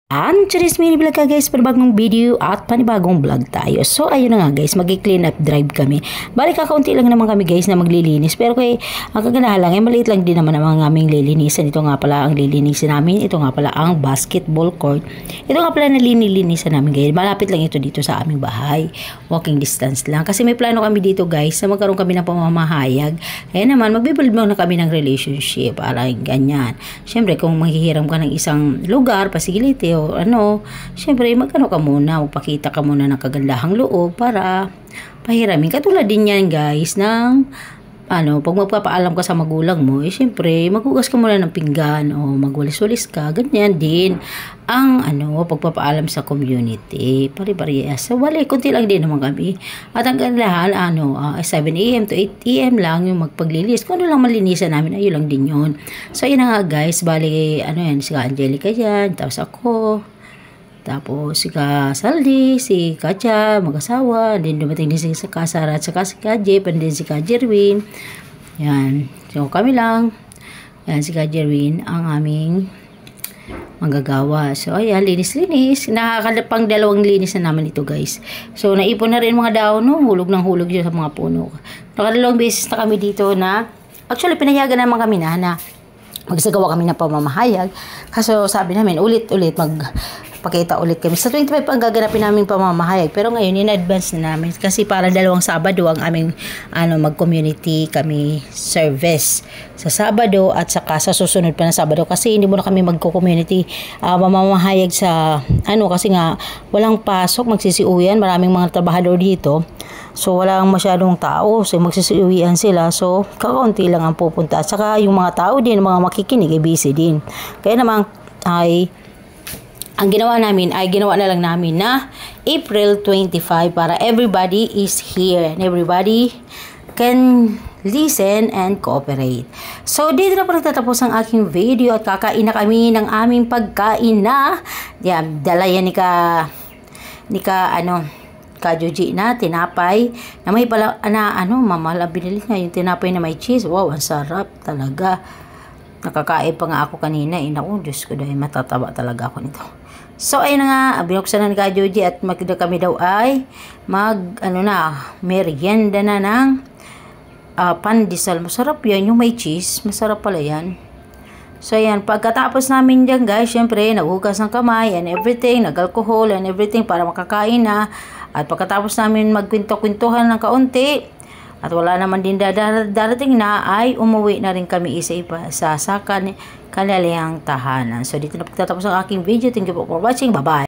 Today's mini vlog ka guys, panibagong video at panibagong vlog tayo. So ayun na nga guys, mag-clean up drive kami. Balik kakaunti lang naman kami guys na maglilinis. Pero kay ang kaganahan lang, maliit lang din naman ang aming lilinisan. Ito nga pala ang lilinisan namin. Ito nga pala ang basketball court. Ito nga pala na linilinisan namin guys. Malapit lang ito dito sa aming bahay. Walking distance lang. Kasi may plano kami dito guys na magkaroon kami ng pamamahayag. Kaya naman, magbibuild na kami ng relationship. Para ganyan. Siyempre kung maghihiram ka ng isang lugar, pasigilite o ano, syempre magkano ka muna, magpakita ka muna ng kagandahang loob para pahiramin. Katulad din yan guys ng pag magpapaalam ka sa magulang mo, syempre maghugas ka muna ng pinggan o magwalis-walis ka, ganyan din ang pagpapaalam sa community. Pare-parehas. So wala, kunti lang din naman kami. At ang gandahan 7 AM to 8 PM lang yung magpaglilis. Kung ano lang malinisan namin, ayun lang din yun. So yun na nga guys, bali yan, si Angelica yan, tapos ako. Tapos si Ka Saldi, si Katya, mag-asawa. Then dumating din si Kasara at saka si Kajep. And then si Ka Jerwin. Yan. So kami lang. Yan si Ka Jerwin ang aming manggagawa. So ayan, linis-linis. Nakakalapang 2 linis na naman ito guys. So naipon na rin mga daon. No? Hulog ng hulog yun sa mga puno. Nakadalawang beses na kami dito na actually pinayagan naman kami na magsagawa kami ng pamamahayag. Kaso sabi namin ulit-ulit pakita ulit kami. Sa 25 ang gaganapin namin pamamahayag. Pero ngayon, in-advance na namin. Kasi para 2 Sabado ang aming mag-community kami service. Sa Sabado at saka sa susunod pa na Sabado. Kasi hindi mo na kami mag-community pamamahayag sa kasi nga walang pasok, magsisiuwian. Maraming mga trabahador dito. So, walang masyadong tao. So, magsisiuwian sila. So, kakaunti lang ang pupunta. At saka yung mga tao din, mga makikinig, busy din. Kaya naman, ang ginawa na lang namin na April 25 para everybody is here and everybody can listen and cooperate. So, dito na po nagtatapos ang aking video at kakain na kami ng aming pagkain na dala yan ni Ka Joji na tinapay na may pala mamala binili niya yung tinapay na may cheese. Wow, ang sarap talaga. Nakakain pa nga ako kanina. Naku, Diyos ko dahil matataba talaga ako nito. So, ayun na nga, binuksan na ni Ka Joji at kami daw ay merienda na ng pandesal. Masarap yan, yung may cheese. Masarap pala yan. So, ayan, pagkatapos namin dyan guys, syempre, naghugas ng kamay and everything, nag-alcohol and everything para makakain na. At pagkatapos namin magkwento-kwentuhan ng kaunti, at wala naman din darating na, ay umuwi na rin kami isa-iba sa kanilang tahanan. So, dito na pagtatapos ang aking video. Thank you for watching. Bye-bye.